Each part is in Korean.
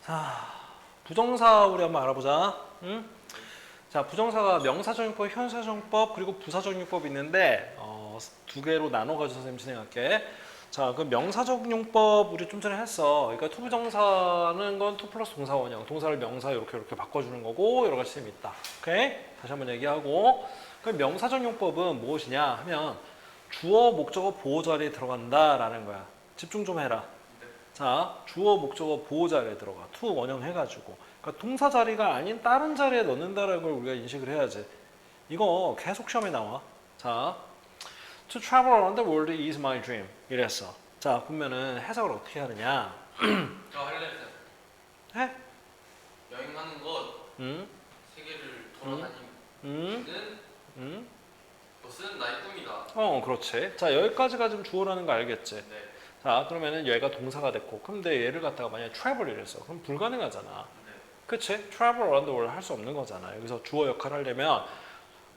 자, 부정사 우리 한번 알아보자. 응? 자, 부정사가 명사적용법, 현사적용법, 그리고 부사적용법이 있는데 두 개로 나눠가지고 선생님 진행할게. 자, 그 명사적용법 우리 좀 전에 했어. 그러니까 투부정사는 건 투 플러스 동사원형, 동사를 명사 이렇게 바꿔주는 거고 여러 가지 셈이 있다. 오케이? 다시 한번 얘기하고. 그 명사적용법은 무엇이냐 하면 주어, 목적어, 보호 자리에 들어간다라는 거야. 집중 좀 해라. 자, 주어, 목적어, 보호 자리에 들어가. 투 원형 해가지고. 그러니까 동사 자리가 아닌 다른 자리에 넣는다는 걸 우리가 인식을 해야지. 이거 계속 시험에 나와. 자, To travel around the world is my dream. 이랬어. 자, 그러면은 해석을 어떻게 하느냐? 저 할래 해? 여행하는 것 응? 세계를 응? 돌아다니는 응? 것은 나의 꿈이다. 그렇지. 자, 여기까지가 지금 주어라는 거 알겠지? 네. 자, 그러면은 얘가 동사가 됐고, 근데 얘를 갖다가 만약에 travel 이랬어. 그럼 불가능하잖아. 네. 그치? travel around the world 할 수 없는 거잖아. 여기서 주어 역할을 하려면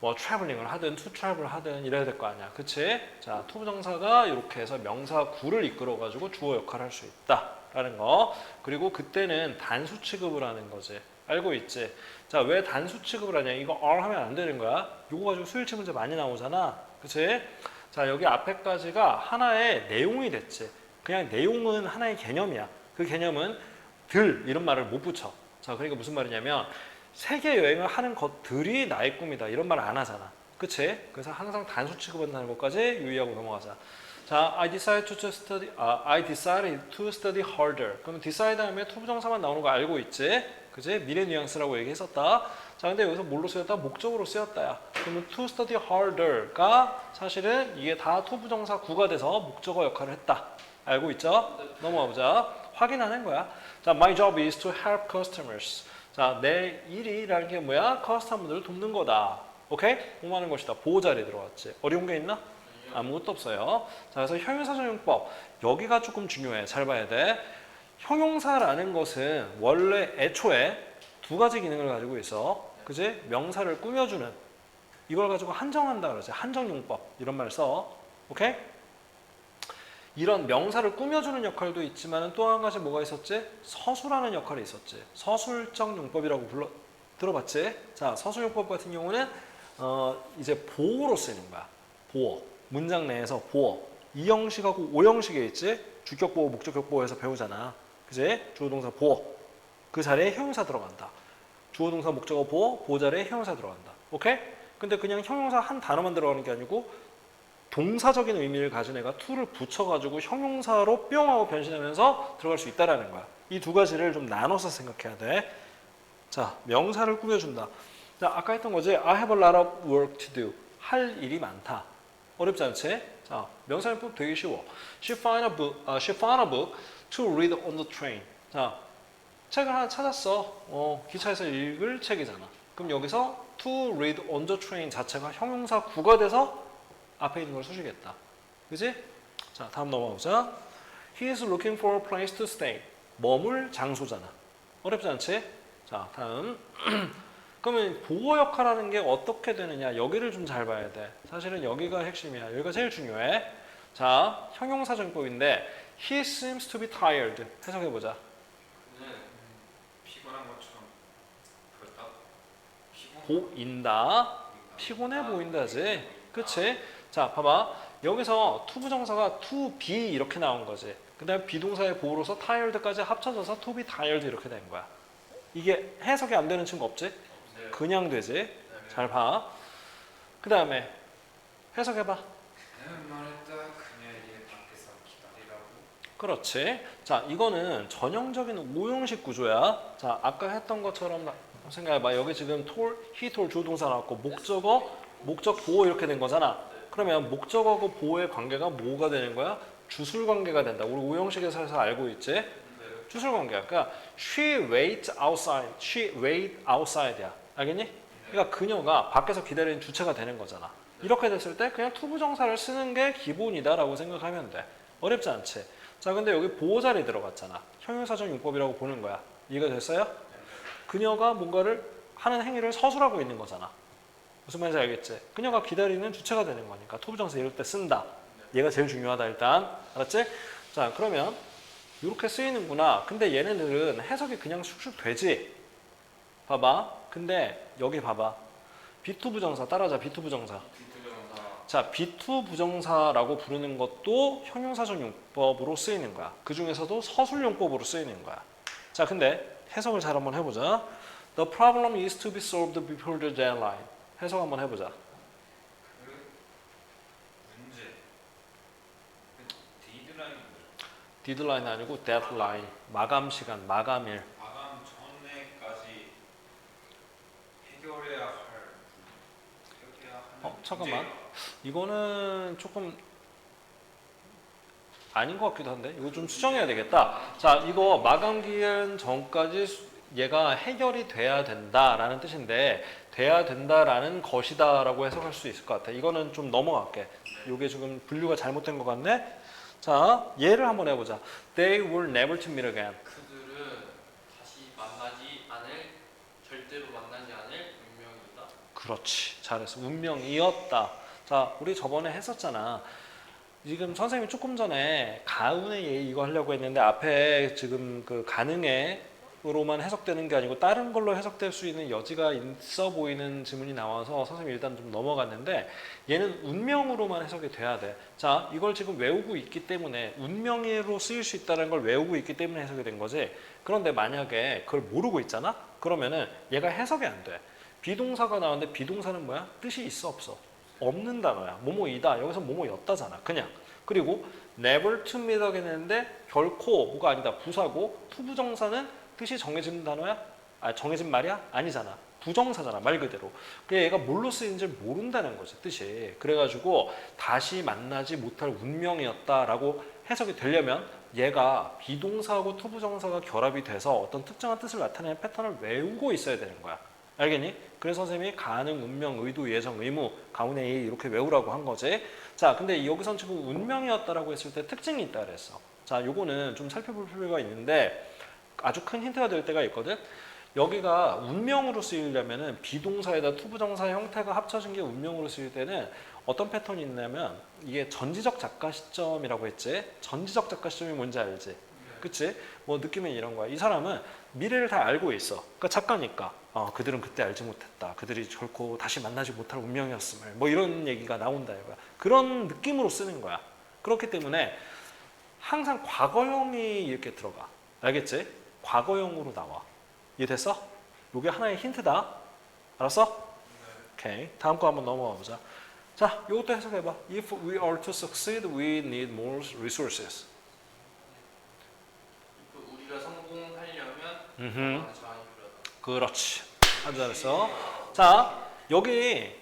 뭐 traveling을 하든 to travel 하든 이래야 될 거 아니야. 그치? 자, 투부정사가 이렇게 해서 명사 구를 이끌어 가지고 주어 역할을 할 수 있다라는 거. 그리고 그때는 단수 취급을 하는 거지. 알고 있지? 자, 왜 단수 취급을 하냐? 이거 R 하면 안 되는 거야. 이거 가지고 수일치 문제 많이 나오잖아. 그치? 자, 여기 앞에까지가 하나의 내용이 됐지. 그냥 내용은 하나의 개념이야. 그 개념은 들 이런 말을 못 붙여. 자, 그러니까 무슨 말이냐면 세계 여행을 하는 것들이 나의 꿈이다. 이런 말을 안 하잖아. 그치? 그래서 항상 단수 취급한다는 것까지 유의하고 넘어가자. 자, I decided to study harder. 그러면 decide 하면 투부정사만 나오는 거 알고 있지? 그치? 미래 뉘앙스라고 얘기했었다. 자, 근데 여기서 뭘로 쓰였다? 목적으로 쓰였다야. 그러면 to study harder가 사실은 이게 다 투부정사 구가 돼서 목적어 역할을 했다. 알고 있죠? 넘어가 보자. 확인하는 거야. 자, my job is to help customers. 자, 내 일이라는 게 뭐야? 커스터머들을 돕는 거다. 오케이? 공부하는 것이다. 보호 자리에 들어갔지. 어려운 게 있나? 아무것도 없어요. 자, 그래서 형용사적용법. 여기가 조금 중요해. 잘 봐야 돼. 형용사라는 것은 원래 애초에 두 가지 기능을 가지고 있어. 그지? 명사를 꾸며주는. 이걸 가지고 한정한다 그러지. 한정용법. 이런 말 써. 오케이? 이런 명사를 꾸며주는 역할도 있지만 또 한 가지 뭐가 있었지? 서술하는 역할이 있었지. 서술적 용법이라고 들어봤지? 자, 서술용법 같은 경우는 이제 보어로 쓰이는 거야. 보어. 문장 내에서 보어. 이 형식하고 오 형식에 있지? 주격 보어, 목적격 보어에서 배우잖아. 그지? 주어 동사 보어. 그 자리에 형용사 들어간다. 주어 동사 목적어 보어, 보어 자리에 형용사 들어간다. 오케이? 근데 그냥 형용사 한 단어만 들어가는 게 아니고 동사적인 의미를 가진 애가 to를 붙여가지고 형용사로 뿅 하고 변신하면서 들어갈 수 있다라는 거야. 이 두 가지를 좀 나눠서 생각해야 돼. 자, 명사를 꾸며준다. 자, 아까 했던 거지. I have a lot of work to do. 할 일이 많다. 어렵지 않지? 자, 명사용법 되게 쉬워. She found a book to read on the train. 자, 책을 하나 찾았어. 기차에서 읽을 책이잖아. 그럼 여기서 to read on the train 자체가 형용사 구가 돼서 앞에 있는 걸 수식했다. 그지? 자, 다음 넘어가보자. He is looking for a place to stay. 머물 장소잖아. 어렵지 않지? 자, 다음. 그러면 보호 역할하는 게 어떻게 되느냐. 여기를 좀 잘 봐야 돼. 사실은 여기가 핵심이야. 여기가 제일 중요해. 자, 형용사정법인데 He seems to be tired. 해석해보자. 그는 피곤한 것처럼 보였다. 보인다. 피곤해 보인다지. 그치? 자, 봐봐. 여기서 투부정사가 to be 이렇게 나온 거지. 그 다음에 비동사의 보호로서 tired까지 합쳐져서 to be tired 이렇게 된 거야. 이게 해석이 안 되는 친구 없지? 네. 그냥 되지? 잘 봐. 그 다음에 해석해봐. 그는 말했다. 그녀에게 밖에서 기다리라고. 그렇지. 자, 이거는 전형적인 오형식 구조야. 자, 아까 했던 것처럼 생각해봐. 여기 지금 he told 주동사 나왔고 목적어, 목적 보호 이렇게 된 거잖아. 그러면 목적어하고 보호의 관계가 뭐가 되는 거야? 주술 관계가 된다. 우리 오형식에서 해서 알고 있지? 주술 관계야. 그러니까 she wait outside. she wait outside야. 알겠니? 그러니까 그녀가 밖에서 기다리는 주체가 되는 거잖아. 이렇게 됐을 때 그냥 투부정사를 쓰는 게 기본이다라고 생각하면 돼. 어렵지 않지? 자, 근데 여기 보호 자리에 들어갔잖아. 형용사적 용법이라고 보는 거야. 이해가 됐어요? 그녀가 뭔가를 하는 행위를 서술하고 있는 거잖아. 무슨 말인지 알겠지? 그녀가 기다리는 주체가 되는 거니까 투부정사 이럴 때 쓴다. 얘가 제일 중요하다 일단. 알았지? 자, 그러면 이렇게 쓰이는구나. 근데 얘네들은 해석이 그냥 슉슉 되지. 봐봐. 근데 여기 봐봐. B2 부정사 따라하자. B2 부정사. 비투정사. 자, B2 부정사라고 부르는 것도 형용사적 용법으로 쓰이는 거야. 그 중에서도 서술 용법으로 쓰이는 거야. 자, 근데 해석을 잘 한번 해보자. The problem is to be solved before the deadline. 해석 한번 해보자. 그 문제 그 디드라인 디드라인 아니고 데드라인. 마감 시간, 마감일. 마감 전에까지 해결해야 하는 잠깐만. 문제가 이거는 조금 아닌 것 같기도 한데 이거 좀 수정해야 되겠다. 자, 이거 마감 기한 전까지 얘가 해결이 돼야 된다라는 뜻인데 돼야 된다라는 것이다라고 해석할 수 있을 것 같아. 이거는 좀 넘어갈게. 이게 지금 분류가 잘못된 것 같네. 자, 얘를 한번 해보자. They will never to meet again. 그들은 다시 만나지 않을, 절대로 만나지 않을 운명이다. 그렇지. 잘했어. 운명이었다. 자, 우리 저번에 했었잖아. 지금 선생님이 조금 전에 가운의 예의 이거 하려고 했는데 앞에 지금 그 가능해로만 해석되는 게 아니고 다른 걸로 해석될 수 있는 여지가 있어 보이는 지문이 나와서 선생님이 일단 좀 넘어갔는데 얘는 운명으로만 해석이 돼야 돼. 자, 이걸 지금 외우고 있기 때문에 운명으로 쓰일 수 있다는 걸 외우고 있기 때문에 해석이 된 거지. 그런데 만약에 그걸 모르고 있잖아? 그러면은 얘가 해석이 안 돼. 비동사가 나왔는데 비동사는 뭐야? 뜻이 있어 없어? 없는 단어야. 뭐뭐이다. 여기서 뭐뭐였다잖아. 그냥. 그리고 never to meet again 했는데 결코 뭐가 아니다. 부사고 to 부정사는 뜻이 정해진 단어야? 아, 정해진 말이야? 아니잖아. 부정사잖아. 말 그대로. 그게 얘가 뭘로 쓰이는지 모른다는 거지. 뜻이. 그래가지고 다시 만나지 못할 운명이었다라고 해석이 되려면 얘가 비동사하고 to 부정사가 결합이 돼서 어떤 특정한 뜻을 나타내는 패턴을 외우고 있어야 되는 거야. 알겠니? 그래서 선생님이 가능, 운명, 의도, 예정, 의무, 가운의 예의 이렇게 외우라고 한 거지. 자, 근데 여기선 지금 운명이었다라고 했을 때 특징이 있다 그랬어. 자, 요거는 좀 살펴볼 필요가 있는데 아주 큰 힌트가 될 때가 있거든. 여기가 운명으로 쓰이려면은 비동사에다 투부정사 형태가 합쳐진 게 운명으로 쓰일 때는 어떤 패턴이 있냐면 이게 전지적 작가 시점이라고 했지. 전지적 작가 시점이 뭔지 알지? 그치? 뭐 느낌은 이런 거야. 이 사람은 미래를 다 알고 있어. 그러니까 작가니까. 그들은 그때 알지 못했다. 그들이 결코 다시 만나지 못할 운명이었음을. 뭐 이런 얘기가 나온다 이거야. 그런 느낌으로 쓰는 거야. 그렇기 때문에 항상 과거형이 이렇게 들어가. 알겠지? 과거형으로 나와. 이해됐어? 이게 하나의 힌트다. 알았어? 오케이. 다음 거 한번 넘어가 보자. 자, 이것도 해석해봐. If we are to succeed, we need more resources. 우리가 성공하려면 음흠. 많은 자원이 필요하다. 그렇지. 아주 잘했어. 자, 여기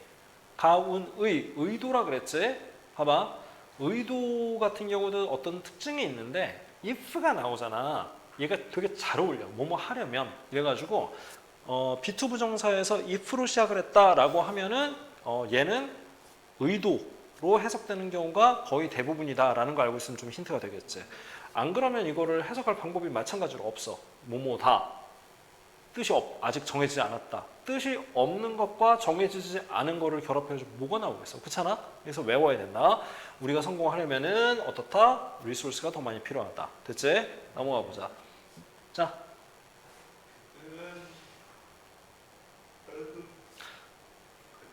가운의 의도라 그랬지? 봐봐. 의도 같은 경우도 어떤 특징이 있는데 if가 나오잖아. 얘가 되게 잘 어울려. 뭐뭐 하려면. 이래가지고 B2 부정사에서 if로 시작을 했다라고 하면은 얘는 의도로 해석되는 경우가 거의 대부분이다라는 걸 알고 있으면 좀 힌트가 되겠지. 안 그러면 이거를 해석할 방법이 마찬가지로 없어. 뭐뭐다. 뜻이 아직 정해지지 않았다. 뜻이 없는 것과 정해지지 않은 거를 결합해서 뭐가 나오겠어. 그렇잖아? 그래서 외워야 된다. 우리가 성공하려면은 어떻다? 리소스가 더 많이 필요하다. 됐지? 넘어가 보자. 자.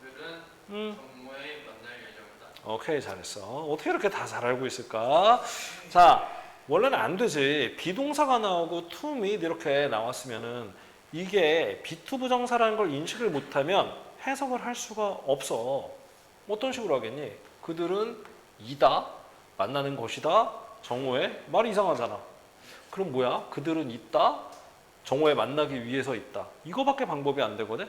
그들은 정모에 만날 예정이다. 오케이, 잘했어. 어떻게 이렇게 다 잘 알고 있을까? 자, 원래는 안 되지. 비동사가 나오고 to meet 이렇게 나왔으면은 이게 B2 부정사라는 걸 인식을 못하면 해석을 할 수가 없어. 어떤 식으로 하겠니? 그들은 이다, 만나는 것이다, 정오에 말이 이상하잖아. 그럼 뭐야? 그들은 있다, 정오에 만나기 위해서 있다. 이거밖에 방법이 안 되거든?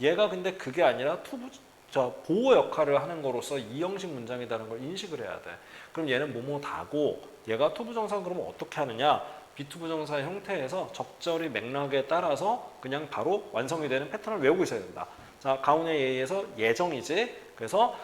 얘가 근데 그게 아니라 보호 역할을 하는 거로서 이형식 문장이라는 걸 인식을 해야 돼. 그럼 얘는 뭐뭐다고 얘가 투부정사 그러면 어떻게 하느냐? B2 부정사의 형태에서 적절히 맥락에 따라서 그냥 바로 완성이 되는 패턴을 외우고 있어야 된다. 자, 가운의 예의에서 예정이지. 그래서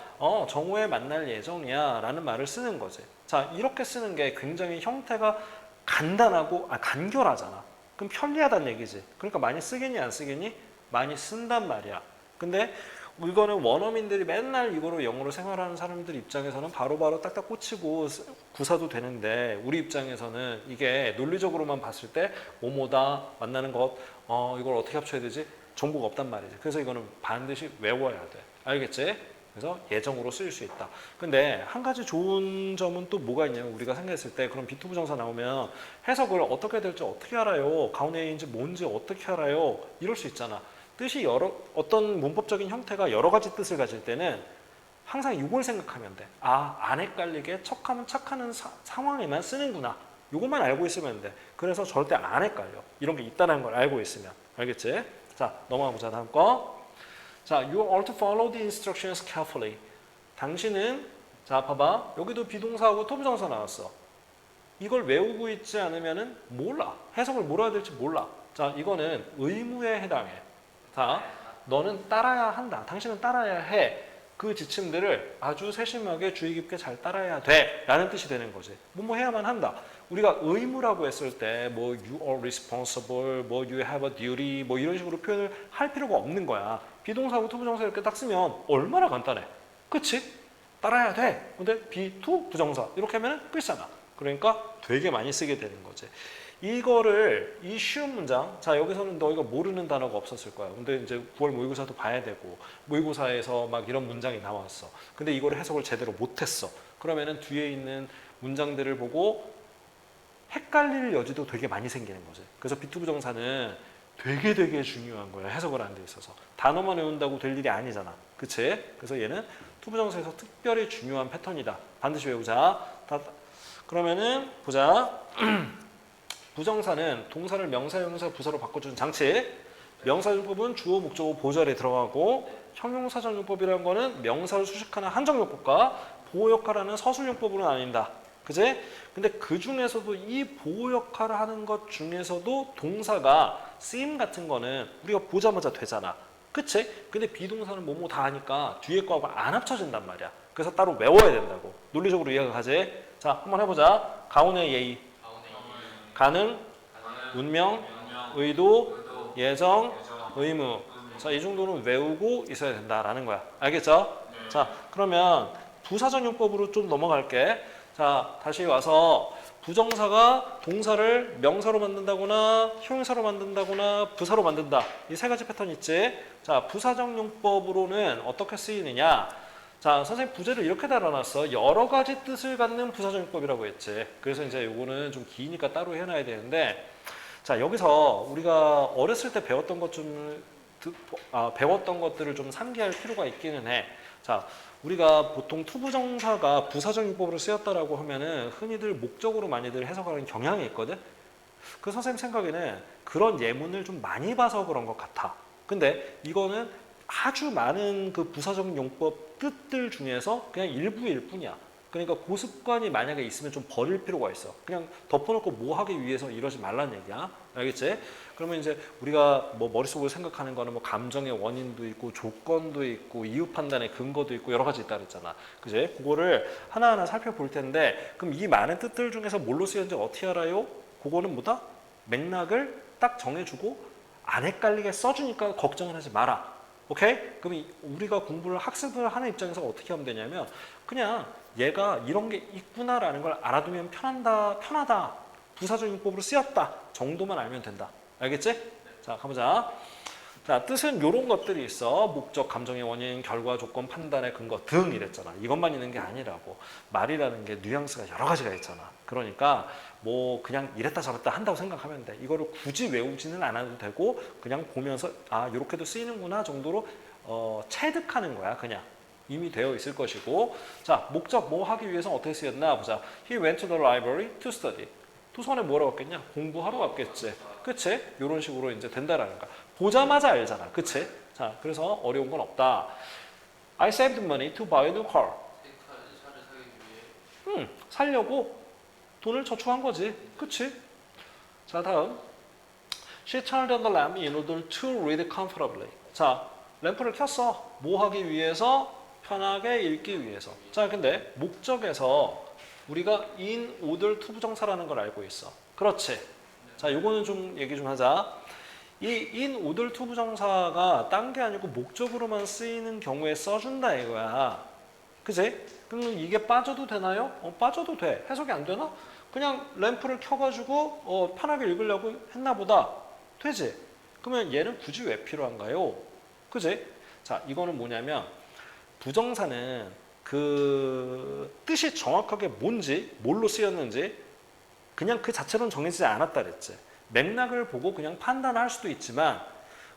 정오에 만날 예정이야 라는 말을 쓰는 거지. 자, 이렇게 쓰는 게 굉장히 형태가 간단하고 간결하잖아. 그럼 편리하다는 얘기지. 그러니까 많이 쓰겠니 안 쓰겠니? 많이 쓴단 말이야. 근데 이거는 원어민들이 맨날 이거로 영어로 생활하는 사람들 입장에서는 바로바로 딱딱 꽂히고 구사도 되는데 우리 입장에서는 이게 논리적으로만 봤을 때 뭐뭐다 만나는 것 이걸 어떻게 합쳐야 되지? 정보가 없단 말이지. 그래서 이거는 반드시 외워야 돼. 알겠지? 그래서 예정으로 쓰일 수 있다. 근데 한 가지 좋은 점은 또 뭐가 있냐면 우리가 생각했을 때 그럼 비투 부정사 나오면 해석을 어떻게 될지 어떻게 알아요? 가운데인지 뭔지 어떻게 알아요? 이럴 수 있잖아. 뜻이 어떤 문법적인 형태가 여러 가지 뜻을 가질 때는 항상 이걸 생각하면 돼. 안 헷갈리게 척하면 착하는 상황에만 쓰는구나. 이것만 알고 있으면 돼. 그래서 절대 안 헷갈려. 이런 게 있다는 걸 알고 있으면. 알겠지? 자, 넘어가 보자. 다음 거. 자, you are to follow the instructions carefully. 당신은 자, 봐봐. 여기도 비동사하고 토부정사 나왔어. 이걸 외우고 있지 않으면은 몰라. 해석을 뭐라 해야 될지 몰라. 자, 이거는 의무에 해당해. 자, 너는 따라야 한다. 당신은 따라야 해. 그 지침들을 아주 세심하게 주의 깊게 잘 따라야 돼. 라는 뜻이 되는 거지. 뭐 해야만 한다. 우리가 의무라고 했을 때 뭐 you are responsible, 뭐 you have a duty 뭐 이런 식으로 표현을 할 필요가 없는 거야. 비동사하고 투부정사 이렇게 딱 쓰면 얼마나 간단해. 그치? 따라야 돼. 근데 비투 부정사 이렇게 하면 끝이잖아. 그러니까 되게 많이 쓰게 되는 거지. 이거를 이 쉬운 문장, 자 여기서는 너희가 모르는 단어가 없었을 거야. 근데 이제 9월 모의고사도 봐야 되고 모의고사에서 막 이런 문장이 나왔어. 근데 이거를 해석을 제대로 못했어. 그러면은 뒤에 있는 문장들을 보고 헷갈릴 여지도 되게 많이 생기는 거지. 그래서 비투 부정사는 되게 중요한 거야. 해석을 하는 데 있어서. 단어만 외운다고 될 일이 아니잖아. 그치? 그래서 얘는 투부정사에서 특별히 중요한 패턴이다. 반드시 외우자. 그러면은 보자. 부정사는 동사를 명사, 형용사, 부사로 바꿔주는 장치. 명사용법은 주어, 목적어, 보절에 들어가고 형용사전용법이라는 거는 명사를 수식하는 한정용법과 보호 역할하는 서술용법으로 나뉜다. 그지? 근데 그 중에서도 이 보호 역할을 하는 것 중에서도 동사가 쓰임 같은 거는 우리가 보자마자 되잖아. 그치? 근데 비동사는 뭐뭐 다 하니까 뒤에 거하고 안 합쳐진단 말이야. 그래서 따로 외워야 된다고. 논리적으로 이해가 가지? 자, 한번 해보자. 가운의 예의. 가능, 운명, 의도, 예정, 의무. 자, 이 정도는 외우고 있어야 된다라는 거야. 알겠죠? 자, 그러면 부사전용법으로 좀 넘어갈게. 자, 다시 와서 부정사가 동사를 명사로 만든다거나 형용사로 만든다거나 부사로 만든다. 이 세 가지 패턴 있지? 자, 부사전용법으로는 어떻게 쓰이느냐? 자, 선생님 부제를 이렇게 달아놨어. 여러 가지 뜻을 갖는 부사전용법이라고 했지. 그래서 이제 요거는 좀 기니까 따로 해놔야 되는데, 자, 여기서 우리가 어렸을 때 배웠던 배웠던 것들을 좀 상기할 필요가 있기는 해. 자, 우리가 보통 투부정사가 부사전용법으로 쓰였다라고 하면은 흔히들 목적으로 많이들 해석하는 경향이 있거든. 그 선생님 생각에는 그런 예문을 좀 많이 봐서 그런 것 같아. 근데 이거는 아주 많은 그 부사적 용법 뜻들 중에서 그냥 일부일 뿐이야. 그러니까 그 습관이 만약에 있으면 좀 버릴 필요가 있어. 그냥 덮어놓고 뭐 하기 위해서 이러지 말라는 얘기야. 알겠지? 그러면 이제 우리가 뭐 머릿속으로 생각하는 거는 뭐 감정의 원인도 있고 조건도 있고 이유 판단의 근거도 있고 여러 가지 있다 그랬잖아. 그지? 그거를 하나하나 살펴볼 텐데 그럼 이 많은 뜻들 중에서 뭘로 쓰였는지 어떻게 알아요? 그거는 뭐다? 맥락을 딱 정해주고 안 헷갈리게 써주니까 걱정을 하지 마라. 오케이? 그럼 우리가 공부를 학습을 하는 입장에서 어떻게 하면 되냐면 그냥 얘가 이런 게 있구나라는 걸 알아두면 편하다. 부사적용법으로 쓰였다 정도만 알면 된다. 알겠지? 자, 가보자. 자, 뜻은 이런 것들이 있어. 목적, 감정의 원인, 결과, 조건, 판단의 근거 등 이랬잖아. 이것만 있는 게 아니라고. 말이라는 게 뉘앙스가 여러 가지가 있잖아. 그러니까 뭐 그냥 이랬다 저랬다 한다고 생각하면 돼. 이거를 굳이 외우지는 않아도 되고 그냥 보면서 이렇게도 쓰이는구나 정도로 체득하는 거야. 그냥 이미 되어 있을 것이고. 자, 목적 뭐 하기 위해서 어떻게 쓰였나 보자. He went to the library to study. 도서관에 뭐하러 갔겠냐? 공부하러 갔겠지. 그치? 이런 식으로 이제 된다라는 거야. 보자마자 알잖아. 그치? 자, 그래서 어려운 건 없다. I saved money to buy a new car. 차를 사기 위해 살려고 돈을 저축한 거지. 그치? 자, 다음. She turned on the lamp in order to read comfortably. 자, 램프를 켰어. 뭐 하기 위해서? 편하게 읽기 위해서. 자, 근데 목적에서 우리가 in order to 부정사라는 걸 알고 있어. 그렇지? 자, 요거는 좀 얘기 좀 하자. 이 in order to 부정사가 딴 게 아니고 목적으로만 쓰이는 경우에 써준다 이거야. 그지? 그럼 이게 빠져도 되나요? 빠져도 돼. 해석이 안 되나? 그냥 램프를 켜가지고 편하게 읽으려고 했나 보다. 되지? 그러면 얘는 굳이 왜 필요한가요? 그지? 자, 이거는 뭐냐면 부정사는 그 뜻이 정확하게 뭔지, 뭘로 쓰였는지 그냥 그 자체로는 정해지지 않았다 그랬지. 맥락을 보고 그냥 판단할 수도 있지만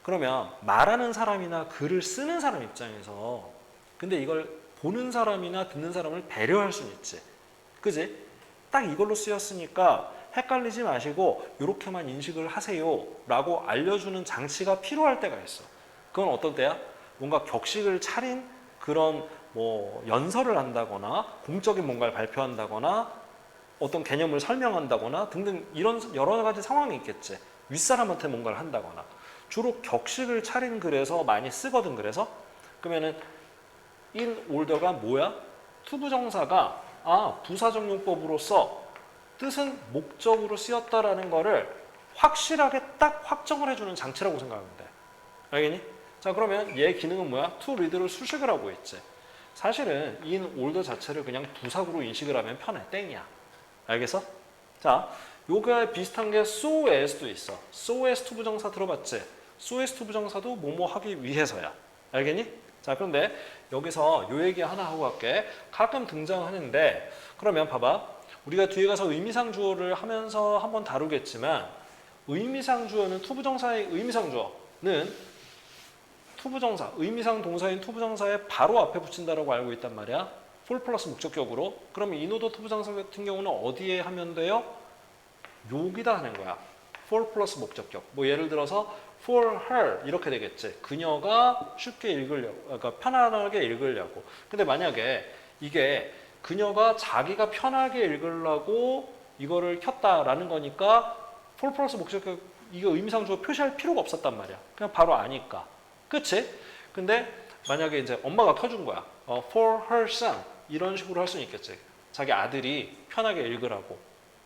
그러면 말하는 사람이나 글을 쓰는 사람 입장에서 근데 이걸 보는 사람이나 듣는 사람을 배려할 수는 있지. 그지? 딱 이걸로 쓰였으니까 헷갈리지 마시고 이렇게만 인식을 하세요 라고 알려주는 장치가 필요할 때가 있어. 그건 어떤 때야? 뭔가 격식을 차린 그런 뭐 연설을 한다거나 공적인 뭔가를 발표한다거나 어떤 개념을 설명한다거나 등등 이런 여러 가지 상황이 있겠지. 윗사람한테 뭔가를 한다거나 주로 격식을 차린 글에서 많이 쓰거든. 그래서 그러면은 in order가 뭐야? 투부정사가 부사적용법으로서 뜻은 목적으로 쓰였다라는 거를 확실하게 딱 확정을 해주는 장치라고 생각하면 돼. 알겠니? 자, 그러면 얘 기능은 뭐야? to read를 수식을 하고 있지. 사실은 in order 자체를 그냥 부사구로 인식을 하면 편해. 땡이야. 알겠어? 자, 요게 비슷한 게 so as도 있어. so as to 부정사 들어봤지? so as to 부정사도 뭐뭐 하기 위해서야. 알겠니? 자, 그런데 여기서 요 얘기 하나 하고 갈게. 가끔 등장하는데 그러면 봐봐. 우리가 뒤에 가서 의미상 주어를 하면서 한번 다루겠지만 의미상 주어는 투부정사의 의미상 주어는 투부정사, 의미상 동사인 투부정사의 바로 앞에 붙인다라고 알고 있단 말이야. for 플러스 목적격으로. 그러면 인오더 투부정사 같은 경우는 어디에 하면 돼요? 여기다 하는 거야. for 플러스 목적격. 뭐 예를 들어서 for her 이렇게 되겠지. 그녀가 쉽게 읽으려고, 그러니까 편안하게 읽으려고. 근데 만약에 이게 그녀가 자기가 편하게 읽으려고 이거를 켰다라는 거니까 for 플러스 목적격 이거 의미상 주어 표시할 필요가 없었단 말이야. 그냥 바로 아니까. 그치? 근데 만약에 이제 엄마가 켜준 거야. for her son 이런 식으로 할 수는 있겠지. 자기 아들이 편하게 읽으라고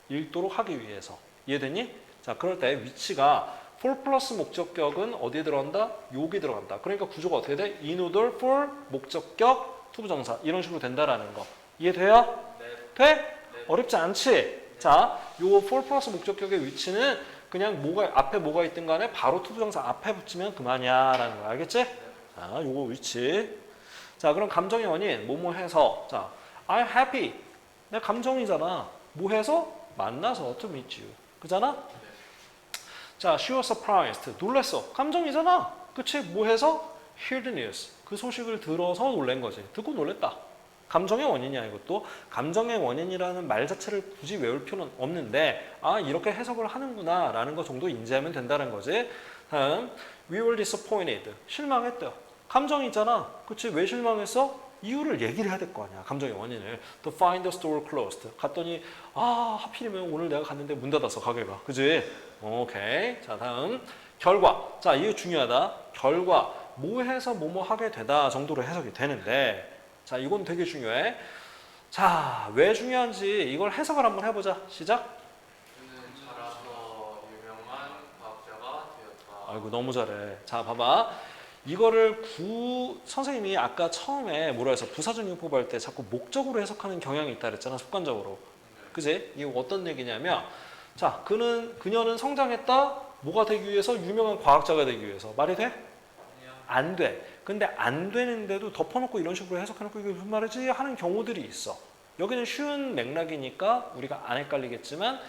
읽도록 하기 위해서. 이해됐니? 자, 그럴 때 위치가 for 플러스 목적격은 어디에 들어간다? 여기 들어간다. 그러니까 구조가 어떻게 돼? in order for 목적격 투부정사 이런 식으로 된다라는 거. 이해돼요? 네. 돼? 네. 어렵지 않지? 자, 요 for 플러스 목적격의 위치는 그냥 뭐가 앞에 뭐가 있든 간에 바로 투부정사 앞에 붙이면 그만이야 라는 거. 알겠지? 자, 요거 위치. 자, 그럼 감정의 원인 뭐뭐 해서. 자, I'm happy. 내 감정이잖아. 뭐 해서? 만나서 to meet you. 그잖아? 자, she was surprised. 놀랬어. 감정이잖아. 그치? 뭐 해서? hear the news. 그 소식을 들어서 놀란 거지. 듣고 놀랬다. 감정의 원인이야 이것도. 감정의 원인이라는 말 자체를 굳이 외울 필요는 없는데 이렇게 해석을 하는구나 라는 거 정도 인지하면 된다는 거지. 다음 we were disappointed. 실망했대요. 감정이 있잖아. 그치? 왜 실망했어? 이유를 얘기를 해야 될 거 아니야. 감정의 원인을. To find the store closed. 갔더니 하필이면 오늘 내가 갔는데 문 닫았어 가게가. 그치? 오케이. 자, 다음 결과. 자, 이거 중요하다. 결과. 뭐 해서 뭐뭐 하게 되다 정도로 해석이 되는데 자, 이건 되게 중요해. 자, 왜 중요한지 이걸 해석을 한번 해보자. 시작. 그는 자라서 유명한 과학자가 되었다. 아이고 너무 잘해. 자, 봐봐. 이거를 선생님이 아까 처음에 뭐라 해서 부사적용법 할 때 자꾸 목적으로 해석하는 경향이 있다 그랬잖아. 습관적으로. 그지? 이거 어떤 얘기냐면 자, 그녀는 성장했다. 뭐가 되기 위해서? 유명한 과학자가 되기 위해서. 말이 돼? 안 돼. 근데 안 되는데도 덮어놓고 이런 식으로 해석해놓고 이게 무슨 말이지? 하는 경우들이 있어. 여기는 쉬운 맥락이니까 우리가 안 헷갈리겠지만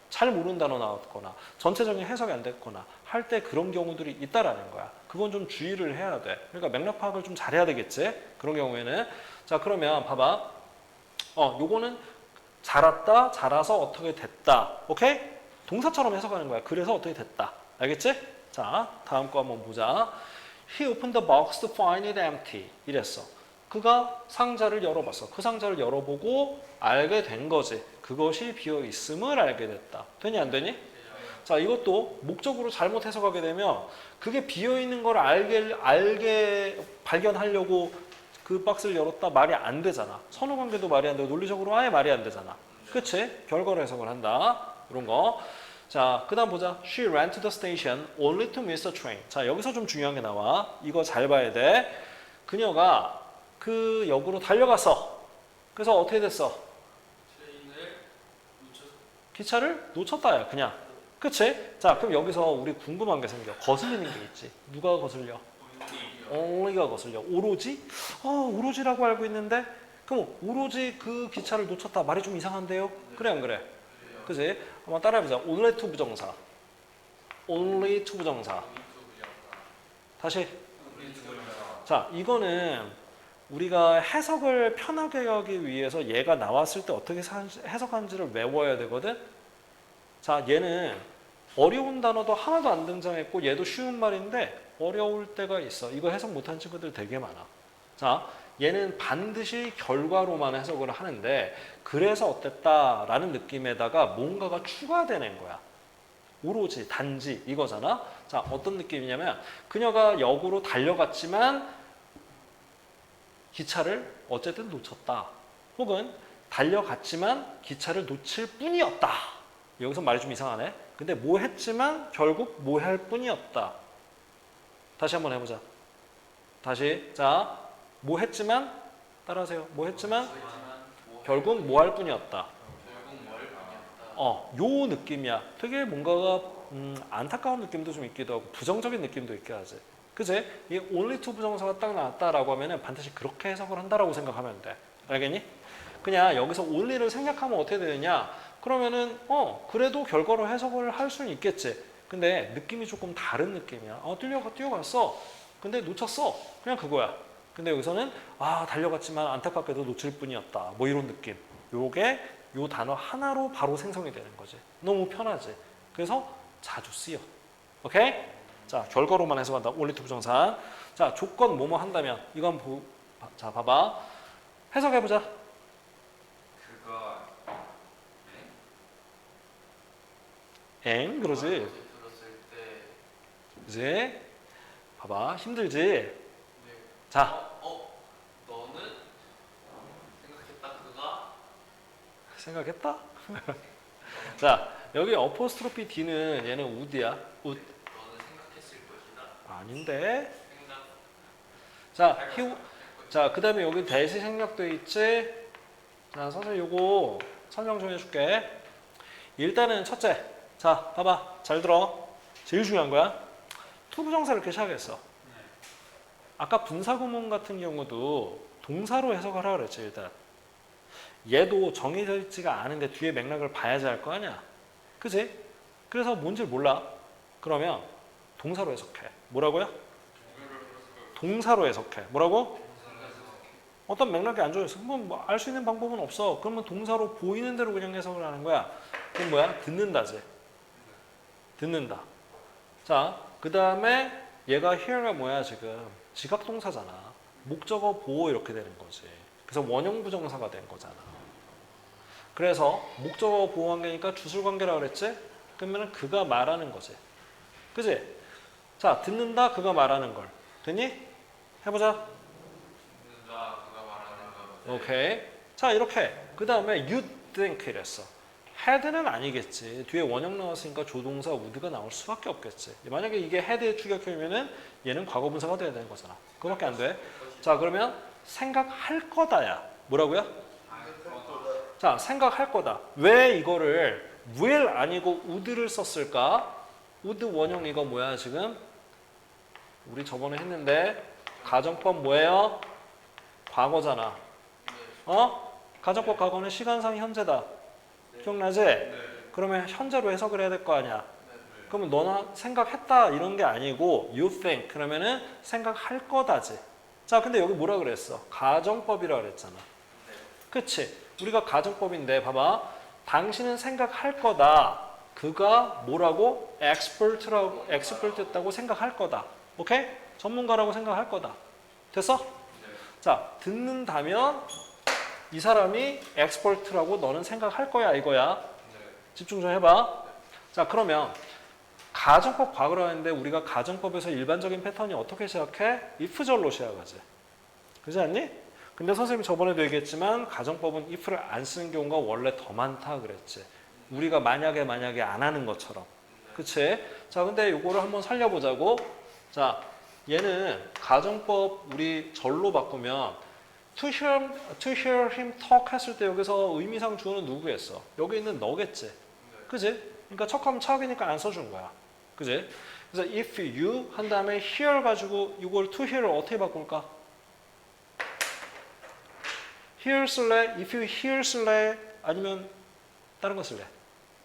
잘 모르는 단어 나왔거나 전체적인 해석이 안 됐거나 할 때 그런 경우들이 있다라는 거야. 그건 좀 주의를 해야 돼. 그러니까 맥락 파악을 좀 잘해야 되겠지? 그런 경우에는. 자, 그러면 봐봐. 요거는 자랐다, 자라서 어떻게 됐다. 오케이? 동사처럼 해석하는 거야. 그래서 어떻게 됐다. 알겠지? 자, 다음 거 한번 보자. He opened the box to find it empty. 이랬어. 그가 상자를 열어봤어. 그 상자를 열어보고 알게 된 거지. 그것이 비어 있음을 알게 됐다. 되니 안 되니? 자, 이것도 목적으로 잘못 해석하게 되면 그게 비어 있는 걸 알게 발견하려고 그 박스를 열었다 말이 안 되잖아. 선후관계도 말이 안 되고 논리적으로 아예 말이 안 되잖아. 그치? 결과로 해석을 한다. 이런 거. 자, 그 다음 보자. She ran to the station only to miss the train. 자, 여기서 좀 중요한 게 나와. 이거 잘 봐야 돼. 그녀가 그 역으로 달려갔어. 그래서 어떻게 됐어? 트레인을 놓쳤. 기차를 놓쳤다야, 그냥. 그치? 자, 그럼 여기서 우리 궁금한 게 생겨. 거슬리는 게 있지. 누가 거슬려? only가 거슬려. 오로지? 오로지라고 알고 있는데? 그럼 오로지 그 기차를 놓쳤다. 말이 좀 이상한데요? 그래, 안 그래? 그래요. 그지? 한번 따라해보자. only to 부정사. only to 부정사. 다시. 자, 이거는 우리가 해석을 편하게 하기 위해서 얘가 나왔을 때 어떻게 해석하는지를 외워야 되거든? 자, 얘는 어려운 단어도 하나도 안 등장했고 얘도 쉬운 말인데 어려울 때가 있어. 이거 해석 못한 친구들 되게 많아. 자, 얘는 반드시 결과로만 해석을 하는데 그래서 어땠다라는 느낌에다가 뭔가가 추가되는 거야. 오로지, 단지 이거잖아. 자, 어떤 느낌이냐면 그녀가 역으로 달려갔지만 기차를 어쨌든 놓쳤다. 혹은 달려갔지만 기차를 놓칠 뿐이었다. 여기서 말이 좀 이상하네. 근데 뭐 했지만 결국 뭐 할 뿐이었다. 다시 한번 해보자. 다시. 자, 뭐 했지만 따라하세요. 뭐 했지만 결국 뭐 할 뿐이었다. 결국 뭘 뿐이었다. 요 느낌이야. 되게 뭔가가 안타까운 느낌도 좀 있기도 하고 부정적인 느낌도 있게 하지. 그치? 이 only to 부정사가 딱 나왔다라고 하면은 반드시 그렇게 해석을 한다라고 생각하면 돼. 알겠니? 그냥 여기서 only를 생략하면 어떻게 되느냐? 그러면은 그래도 결과로 해석을 할 수는 있겠지. 근데 느낌이 조금 다른 느낌이야. 뛰어갔어. 근데 놓쳤어. 그냥 그거야. 근데 여기서는 달려갔지만 안타깝게도 놓칠 뿐이었다. 뭐 이런 느낌. 요게 요 단어 하나로 바로 생성이 되는 거지. 너무 편하지. 그래서 자주 쓰여. 오케이? 자, 결과로만 해석한다. only to 부정사. 자, 조건 뭐뭐 한다면 이거 한번 자, 봐봐. 해석해 보자. 그가 그러지. 들었을 때 그지? 봐봐. 힘들지? 네. 자, 너는 생각했다 그가 생각했다? 자, 여기 어포스트로피 D는 얘는 would야. would. 너는 생각했을 것이다. 아닌데. 생각. 자, 그 다음에 여기 대시 생략돼 있지? 자, 선생님 요거 설명 좀 해줄게. 일단은 첫째. 자, 봐봐. 잘 들어. 제일 중요한 거야. to 부정사를 이렇게 시작했어. 아까 분사구문 같은 경우도 동사로 해석을 하라 그랬지, 일단. 얘도 정해져 있지가 않은데 뒤에 맥락을 봐야지 할 거 아니야. 그치? 그래서 뭔지를 몰라. 그러면 동사로 해석해. 뭐라고요? 동사로 해석해. 뭐라고? 어떤 맥락이 안 좋아졌어. 뭐 알 수 있는 방법은 없어. 그러면 동사로 보이는 대로 그냥 해석을 하는 거야. 그럼 뭐야? 듣는다지. 듣는다. 자, 그 다음에 얘가 here가 뭐야 지금? 지각동사잖아. 목적어 보호 이렇게 되는 거지. 그래서 원형 부정사가 된 거잖아. 그래서 목적어 보호 관계니까 주술 관계라고 그랬지? 그러면 그가 말하는 거지. 그지? 자, 듣는다 그가 말하는 걸. 됐니? 해보자. 듣는다 그가 말하는 거. 오케이. 자, 이렇게. 그 다음에 you think 이랬어. had는 아니겠지. 뒤에 원형 나왔으니까 조동사 would가 나올 수밖에 없겠지. 만약에 이게 had의 추격형이면은 얘는 과거분사가 돼야 되는 거잖아. 그거밖에 안 돼. 자, 그러면 생각할 거다야. 뭐라고요? 자, 생각할 거다. 왜 이거를 will 아니고 would를 썼을까? would 원형 이거 뭐야 지금? 우리 저번에 했는데 가정법 뭐예요? 과거잖아. 가정법 과거는 시간상 현재다. 기억나지? 그러면 현재로 해석을 해야 될 거 아니야. 그러면 너나 생각했다 이런 게 아니고 you think 그러면은 생각할 거다지. 자, 근데 여기 뭐라 그랬어? 가정법이라 그랬잖아. 그치? 우리가 가정법인데 봐봐. 당신은 생각할 거다. 그가 뭐라고? expert였다고 생각할 거다. 오케이? 전문가라고 생각할 거다. 됐어? 자, 듣는다면 이 사람이 expert라고 너는 생각할 거야 이거야. 집중 좀 해봐. 자, 그러면 가정법 과거로 하는데 우리가 가정법에서 일반적인 패턴이 어떻게 시작해? if절로 시작하지. 그렇지 않니? 근데 선생님이 저번에도 얘기했지만 가정법은 if를 안 쓰는 경우가 원래 더 많다 그랬지. 우리가 만약에 안 하는 것처럼. 네. 그치? 자, 근데 요거를 한번 살려보자고. 자, 얘는 가정법 우리 절로 바꾸면 to hear him talk 했을 때 여기서 의미상 주어는 누구였어? 여기 있는 너겠지. 그지? 그러니까 척하면 척이니까 안 써준 거야. 그지? 그래서 if you 한 다음에 hear 가지고 이걸 to hear을 어떻게 바꿀까? hear 쓸래? if you hear 쓸래? 아니면 다른 거 쓸래?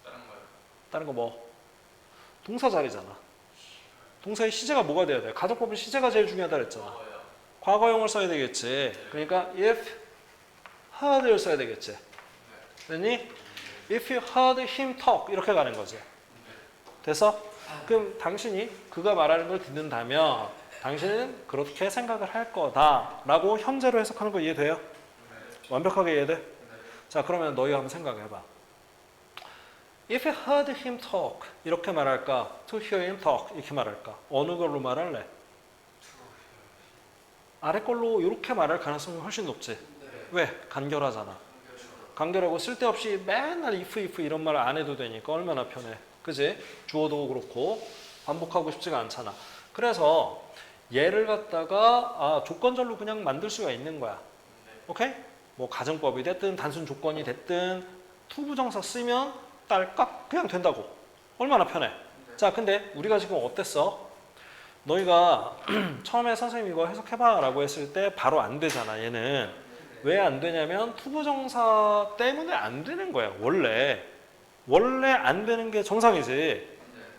다른 거요. 다른 거 뭐? 동사 자리잖아. 동사의 시제가 뭐가 돼야 돼? 가정법은 시제가 제일 중요하다 그랬잖아. 뭐예요? 과거형을 써야 되겠지. 그러니까 if heard를 써야 되겠지. 됐니? if you heard him talk 이렇게 가는 거지. 됐어? 그럼 당신이 그가 말하는 걸 듣는다면 당신은 그렇게 생각을 할 거다라고 현재로 해석하는 거 이해돼요? 완벽하게 이해돼? 자, 그러면 너희가 한번 생각해봐. If you heard him talk 이렇게 말할까? To hear him talk 이렇게 말할까? 어느 걸로 말할래? 아래 걸로 이렇게 말할 가능성이 훨씬 높지. 왜? 간결하잖아. 간결하고 쓸데없이 맨날 if 이런 말 안 해도 되니까 얼마나 편해. 그지? 주어도 그렇고 반복하고 싶지가 않잖아. 그래서 얘를 갖다가 조건절로 그냥 만들 수가 있는 거야. 오케이? 뭐 가정법이 됐든 단순 조건이 됐든 투부정사 쓰면 딸깍 그냥 된다고. 얼마나 편해. 자, 근데 우리가 지금 어땠어? 너희가 처음에 선생님 이거 해석해봐 라고 했을 때 바로 안 되잖아. 얘는 왜 안 되냐면 투부정사 때문에 안 되는 거야. 원래 안 되는 게 정상이지.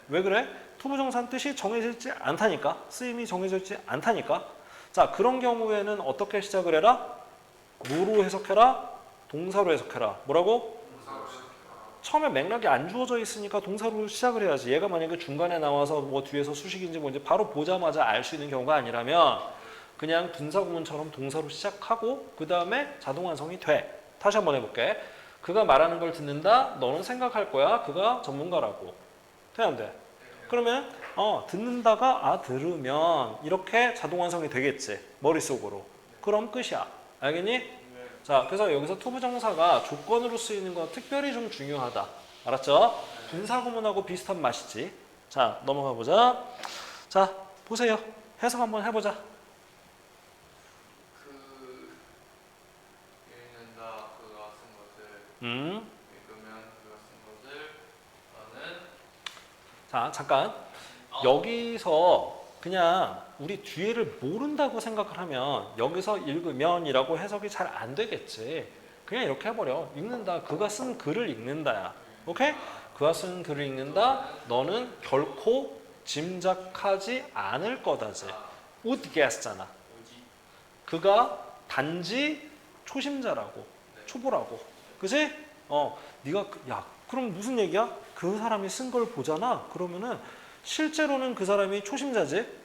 왜 그래? 투부정사는 뜻이 정해져 있지 않다니까. 쓰임이 정해져 있지 않다니까. 자, 그런 경우에는 어떻게 시작을 해라? 뭐로 해석해라? 동사로 해석해라. 뭐라고? 처음에 맥락이 안 주어져 있으니까 동사로 시작을 해야지. 얘가 만약에 중간에 나와서 뭐 뒤에서 수식인지 뭔지 바로 보자마자 알 수 있는 경우가 아니라면 그냥 분사구문처럼 동사로 시작하고 그 다음에 자동완성이 돼. 다시 한번 해볼게. 그가 말하는 걸 듣는다. 너는 생각할 거야. 그가 전문가라고. 돼 안 돼? 그러면 듣는다가 들으면 이렇게 자동완성이 되겠지. 머릿속으로. 그럼 끝이야. 알겠니? 자, 그래서 여기서 투부정사가 조건으로 쓰이는 건 특별히 좀 중요하다. 알았죠? 분사구문하고 비슷한 맛이지. 자, 넘어가 보자. 자, 보세요. 해석 한번 해보자. 읽는다 그가 쓴 것을 읽으면 그가 쓴 것을 나는 자, 잠깐. 여기서 그냥 우리 뒤에를 모른다고 생각을 하면 여기서 읽으면이라고 해석이 잘 안 되겠지. 그냥 이렇게 해버려. 읽는다. 그가 쓴 글을 읽는다야. 오케이? 그가 쓴 글을 읽는다. 너는 결코 짐작하지 않을 거다지. would guess잖아. 그가 단지 초심자라고. 초보라고. 그지? 네가 야, 그럼 무슨 얘기야? 그 사람이 쓴 걸 보잖아. 그러면은 실제로는 그 사람이 초심자지.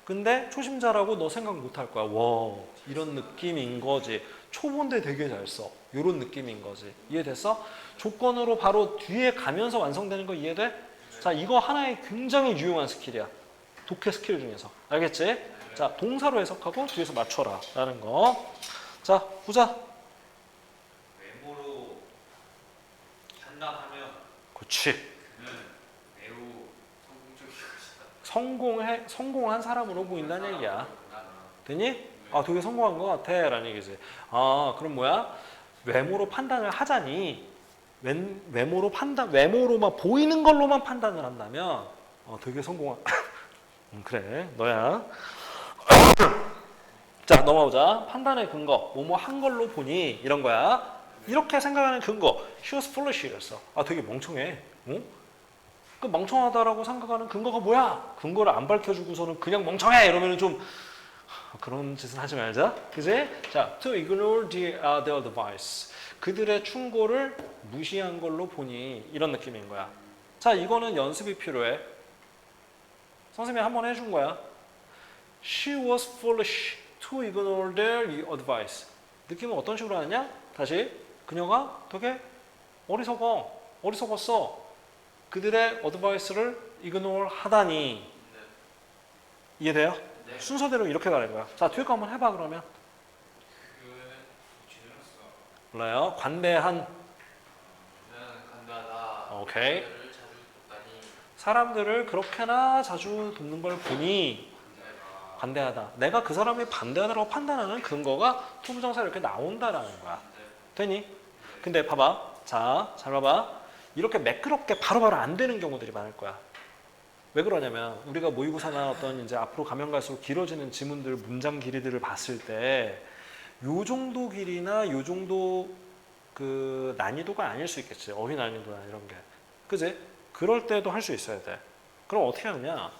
근데 초심자라고 너 생각 못 할 거야. 와, 이런 느낌인 거지. 초보인데 되게 잘 써. 이런 느낌인 거지. 이해됐어? 조건으로 바로 뒤에 가면서 완성되는 거 이해돼? 자, 이거 하나의 굉장히 유용한 스킬이야. 독해 스킬 중에서. 알겠지? 자, 동사로 해석하고 뒤에서 맞춰라. 라는 거. 자, 보자. 외모로 판단하면 그렇지. 그는 매우 성공적일 것이다. 성공한 사람으로 보인다는 얘기야. 사람이구나. 되니? 되게 성공한 것 같아. 라는 얘기지. 그럼 뭐야? 외모로 판단을 하자니, 외모로 외모로만, 보이는 걸로만 판단을 한다면, 되게 성공한, 그래, 너야. 자, 넘어오자. 판단의 근거. 뭐뭐 한 걸로 보니, 이런 거야. 이렇게 생각하는 근거. She was foolish였어. 되게 멍청해. 응? 그 멍청하다라고 생각하는 근거가 뭐야? 근거를 안 밝혀주고서는 그냥 멍청해! 이러면 좀, 그런 짓은 하지 말자. 그지? 자, to ignore their advice. 그들의 충고를 무시한 걸로 보니 이런 느낌인 거야. 자, 이거는 연습이 필요해. 선생님이 한번 해준 거야. She was foolish to ignore their advice. 느낌은 어떤 식으로 하느냐? 다시. 그녀가 되게 어리석었어. 그들의 advice를 ignore 하다니. 이해돼요? 네. 순서대로 이렇게 가는 거야. 자, 뒤에 거 한번 해봐 그러면. 그는 제대로 써. 몰라요? 관대한. 그는 간다다 오케이. 사람들을 자주 돕다니 사람들을 그렇게나 자주 돕는 걸 보니 내가 반대하다. 내가 그 사람이 반대하다라고 판단하는 근거가 투부정사 이렇게 나온다라는 거야. 되니? 근데 봐봐. 자, 잘 봐봐. 이렇게 매끄럽게 바로바로 안 되는 경우들이 많을 거야. 왜 그러냐면 우리가 모의고사나 어떤 이제 앞으로 가면 갈수록 길어지는 지문들, 문장 길이들을 봤을 때 요 정도 길이나 요 정도 그 난이도가 아닐 수 있겠지. 어휘 난이도나 이런 게. 그지? 그럴 때도 할 수 있어야 돼. 그럼 어떻게 하느냐?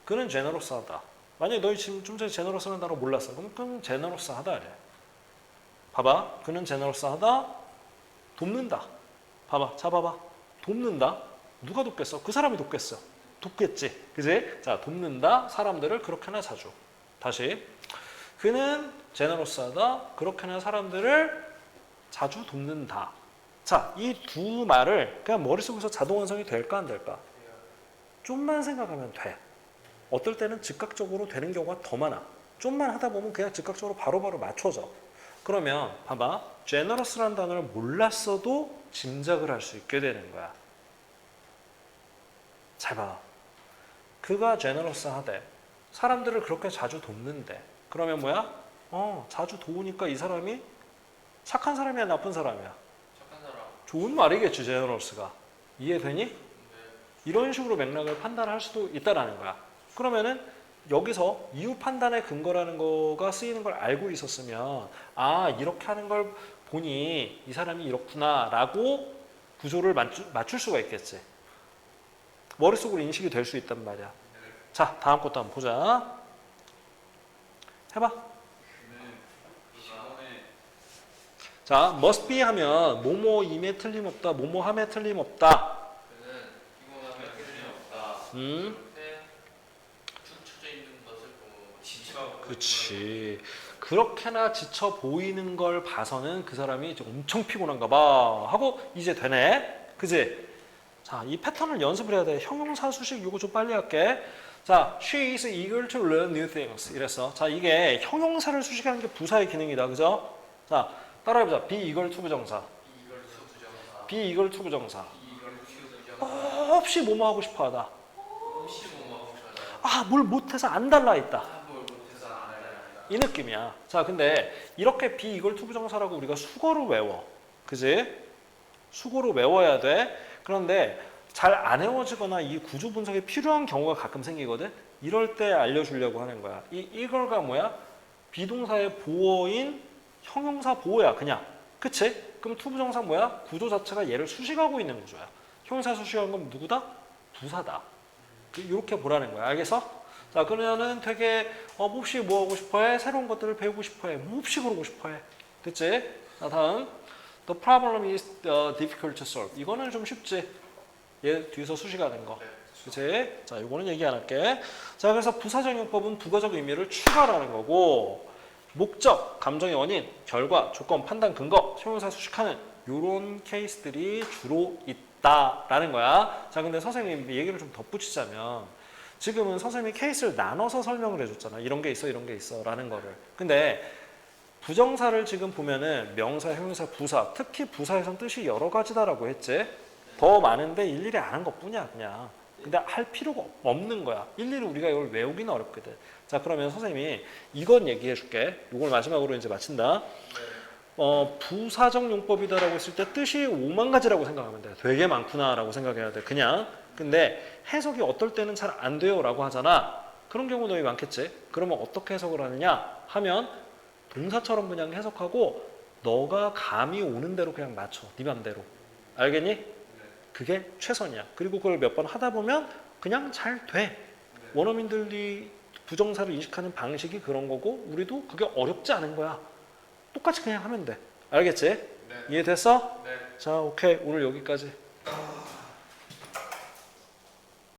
그는 제너러스하다. 만약에 너희 지금 좀 전에 제너러스라는 단어 몰랐어. 그럼 제너러스하다 이래. 봐봐. 그는 제너러스하다. 돕는다. 봐봐. 자 봐봐. 돕는다. 누가 돕겠어? 그 사람이 돕겠어. 돕겠지. 그지? 자, 돕는다. 사람들을 그렇게나 자주. 다시. 그는 제너러스하다. 그렇게나 사람들을 자주 돕는다. 자, 이 두 말을 그냥 머릿속에서 자동 완성이 될까 안 될까? 좀만 생각하면 돼. 어떨 때는 즉각적으로 되는 경우가 더 많아. 좀만 하다 보면 그냥 즉각적으로 바로바로 맞춰져. 그러면 봐봐. generous라는 단어를 몰랐어도 짐작을 할 수 있게 되는 거야. 잘 봐. 그가 generous하대. 사람들을 그렇게 자주 돕는데. 그러면 뭐야? 자주 도우니까 이 사람이 착한 사람이야, 나쁜 사람이야? 착한 사람. 좋은 말이겠지, generous가. 이해되니? 네. 이런 식으로 맥락을 판단할 수도 있다라는 거야. 그러면은 여기서 이유 판단의 근거라는 거가 쓰이는 걸 알고 있었으면 아, 이렇게 하는 걸 보니 이 사람이 이렇구나라고 구조를 맞출 수가 있겠지. 머릿속으로 인식이 될 수 있단 말이야. 자, 다음 것도 한번 보자. 해봐. 그는 시험에 자, must be 하면 뭐뭐임에 틀림없다, 뭐뭐함에 틀림없다. 그는 피곤함에 틀림없다. 음. 그렇게 축 처져 있는 것을 보고 지쳐 그치. 그렇게나 지쳐 보이는 걸 봐서는 그 사람이 이제 엄청 피곤한가 봐 하고 이제 되네. 그지? 자, 이 패턴을 연습을 해야 돼. 형용사 수식 이거 좀 빨리 할게. 자, she is eager to learn new things. 이랬어. 자, 이게 형용사를 수식하는 게 부사의 기능이다. 그죠? 자, 따라해보자. be eager to 부정사. 이걸 수부정사. be eager to 부정사. 이걸 수부정사. 없이 뭐뭐 하고 싶어 하다. 혹시 뭐 하고 싶어요? 아, 뭘 못해서 안 달라 있다. 뭘 못해서 안 알아야 이 느낌이야. 자, 근데 이렇게 be equal to 부정사라고 우리가 수거로 외워. 그지? 수거로 외워야 돼. 그런데 잘 안 외워지거나 이 구조 분석이 필요한 경우가 가끔 생기거든. 이럴 때 알려주려고 하는 거야. 이 eager가 뭐야? 비동사의 보어인 형용사 보어야 그냥. 그치? 그럼 to 부정사 뭐야? 구조 자체가 얘를 수식하고 있는 구조야. 형용사 수식한 건 누구다? 부사다. 이렇게 보라는 거야. 알겠어? 자, 그러면은 되게 몹시 뭐 하고 싶어해? 새로운 것들을 배우고 싶어해. 몹시 그러고 싶어해. 됐지? 자, 다음. The problem is difficult to solve. 이거는 좀 쉽지? 얘 뒤에서 수식하는 거. 그치? 자, 이거는 얘기 안 할게. 자, 그래서 부사적 용법은 부가적 의미를 추가라는 거고, 목적, 감정의 원인, 결과, 조건, 판단, 근거, 형용사 수식하는 이런 케이스들이 주로 있다라는 거야. 자, 근데 선생님 얘기를 좀 덧붙이자면 지금은 선생님이 케이스를 나눠서 설명을 해줬잖아. 이런 게 있어, 이런 게 있어 라는 거를. 근데 부정사를 지금 보면은 명사, 형용사, 부사, 특히 부사에선 뜻이 여러 가지다라고 했지. 더 많은데 일일이 안 한 것뿐이야 그냥. 근데 할 필요가 없는 거야. 일일이 우리가 이걸 외우기는 어렵거든. 자, 그러면 선생님이 이건 얘기해 줄게. 이걸 마지막으로 이제 마친다. 부사적 용법이다라고 했을 때 뜻이 5만 가지라고 생각하면 돼. 되게 많구나라고 생각해야 돼. 그냥. 근데 해석이 어떨 때는 잘 안 돼요라고 하잖아. 그런 경우 너희 많겠지. 그러면 어떻게 해석을 하느냐 하면 동사처럼 그냥 해석하고 너가 감이 오는 대로 그냥 맞춰. 네 맘대로. 알겠니? 그게 최선이야. 그리고 그걸 몇 번 하다 보면 그냥 잘 돼. 원어민들이 부정사를 인식하는 방식이 그런 거고 우리도 그게 어렵지 않은 거야. 똑같이 그냥 하면 돼. 알겠지? 네. 이해됐어? 네. 자, 오케이. 오늘 여기까지.